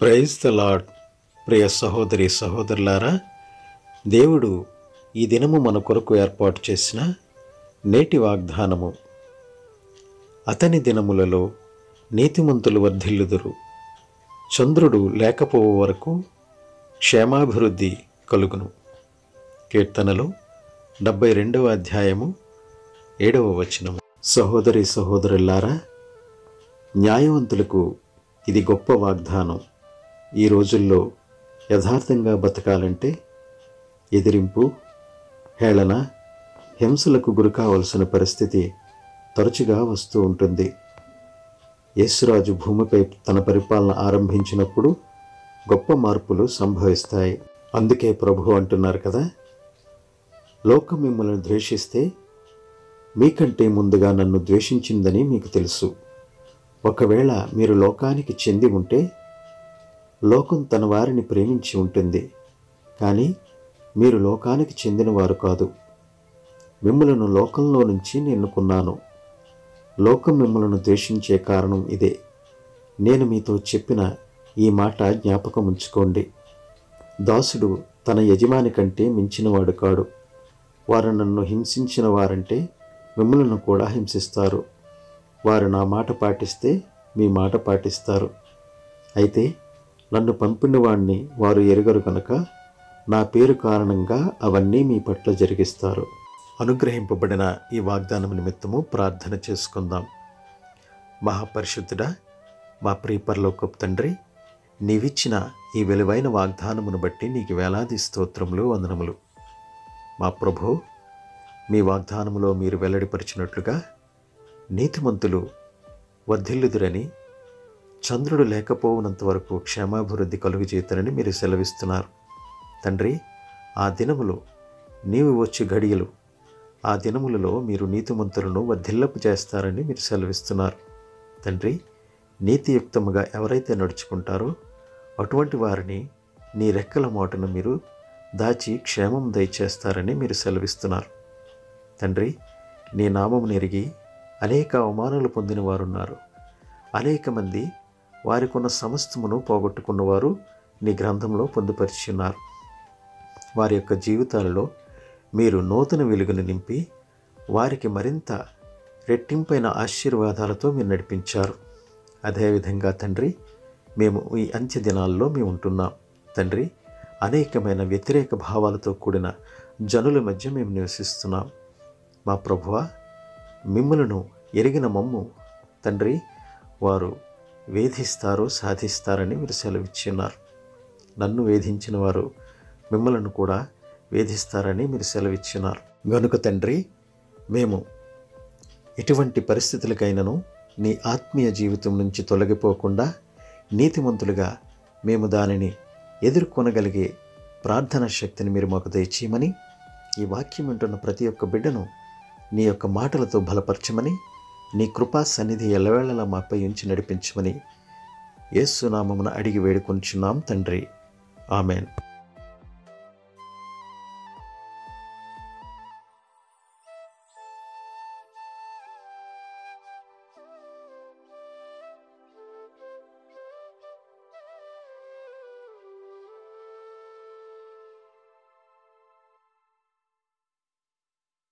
Praise the lord. ప్రియ సహోదరి సహోదరులారా, దేవుడు ఈ దినము మన కొరకు ఏర్పాటు చేసిన నేటి వాగ్దానము, అతని దినములలో నీతిమంతులు వర్ధిల్లుదురు, చంద్రుడు లేకపోవు వరకు క్షేమాభివృద్ధి కలుగును. కీర్తనలు 72వ అధ్యాయము 7వ వచనము. సహోదరి సహోదరులారా, న్యాయవంతులకు ఇది గొప్ప వాగ్దానం. ఈ రోజుల్లో యథార్థంగా బతకాలంటే ఎదిరింపు, హేళన, హింసలకు గురి కావలసిన పరిస్థితి తరచుగా వస్తూ ఉంటుంది. యేసురాజు భూమిపై తన పరిపాలన ఆరంభించినప్పుడు గొప్ప మార్పులు సంభవిస్తాయి. అందుకే ప్రభువు అంటున్నారు కదా, లోకం మిమ్మల్ని ద్వేషిస్తే మీకంటే ముందుగా నన్ను ద్వేషించిందని మీకు తెలుసు. ఒకవేళ మీరు లోకానికి చెంది ఉంటే లోకం తన వారిని ప్రేమించి ఉంటుంది, కానీ మీరు లోకానికి చెందినవారు కాదు. మిమ్మలను లోకంలో నుంచి ఎన్నుకున్నాను. లోకం మిమ్మలను ద్వేషించే కారణం ఇదే. నేను మీతో చెప్పిన ఈ మాట జ్ఞాపకం ఉంచుకోండి. దాసుడు తన యజమాని కంటే మించినవాడు కాడు. వారు నన్ను హింసించిన వారంటే మిమ్మలను కూడా హింసిస్తారు. వారు నా మాట పాటిస్తే మీ మాట పాటిస్తారు. అయితే నన్ను పంపిన వాణ్ణి వారు ఎరుగరు కనుక నా పేరు కారణంగా అవన్నీ మీ పట్ల జరిగిస్తారు. అనుగ్రహింపబడిన ఈ వాగ్దానం నిమిత్తము ప్రార్థన చేసుకుందాం. మహాపరిశుద్ధుడా, మా ప్రియ పరలోకపు తండ్రి, నీవిచ్చిన ఈ విలువైన వాగ్దానమును బట్టి నీకు వేలాది స్తోత్రములు, వందనములు. మా ప్రభు, మీ వాగ్దానములో మీరు వెల్లడిపరిచినట్లుగా నీతిమంతులు వర్ధిల్లుదురని, చంద్రుడు లేకపోవునంత వరకు క్షేమాభివృద్ధి కలుగుచేతనని మీరు సెలవిస్తున్నారు. తండ్రి, ఆ దినములు నీవు వచ్చి గడియలు, ఆ దినములలో మీరు నీతిమంతులను వర్ధిల్లపు చేస్తారని మీరు సెలవిస్తున్నారు. తండ్రి, నీతియుక్తముగా ఎవరైతే నడుచుకుంటారో అటువంటి వారిని నీ రెక్కల మాటను మీరు దాచి క్షేమం దయచేస్తారని మీరు సెలవిస్తున్నారు. తండ్రి, నీ నామమును ఎరిగి అనేక అవమానాలు పొందిన వారున్నారు. అనేక మంది వారికున్న సమస్తమును పోగొట్టుకున్నవారు నీ గ్రంథంలో పొందుపరిచి ఉన్నారు. వారి యొక్క జీవితాలలో మీరు నూతన వెలుగును నింపి వారికి మరింత రెట్టింపైన ఆశీర్వాదాలతో మీరు నడిపించారు. అదేవిధంగా తండ్రి, మేము ఈ అంత్య దినాల్లో మేము ఉంటున్నాం. తండ్రి, అనేకమైన వ్యతిరేక భావాలతో కూడిన జనుల మధ్య మేము నివసిస్తున్నాం. మా ప్రభువా, మిమ్మలను ఎరిగిన మమ్ము తండ్రి వారు వేధిస్తారు, సాధిస్తారని మీరు సెలవిచ్చున్నారు. నన్ను వేధించిన వారు మిమ్మలను కూడా వేధిస్తారని మీరు సెలవిచ్చున్నారు. గనుక తండ్రి, మేము ఎటువంటి పరిస్థితులకైనను నీ ఆత్మీయ జీవితం నుంచి తొలగిపోకుండా నీతిమంతులుగా మేము దానిని ఎదుర్కొనగలిగే ప్రార్థనా శక్తిని మీరు మాకు దయచేయమని, ఈ వాక్యం వింటున్న ప్రతి ఒక్క బిడ్డను నీ యొక్క మాటలతో బలపరచమని, నీ కృపా సన్నిధి ఎల్లవేళలా మాపై ఉంచి నడిపించమని యేసు నామమున అడిగి వేడుకొంచున్నాం తండ్రి. ఆమెన్.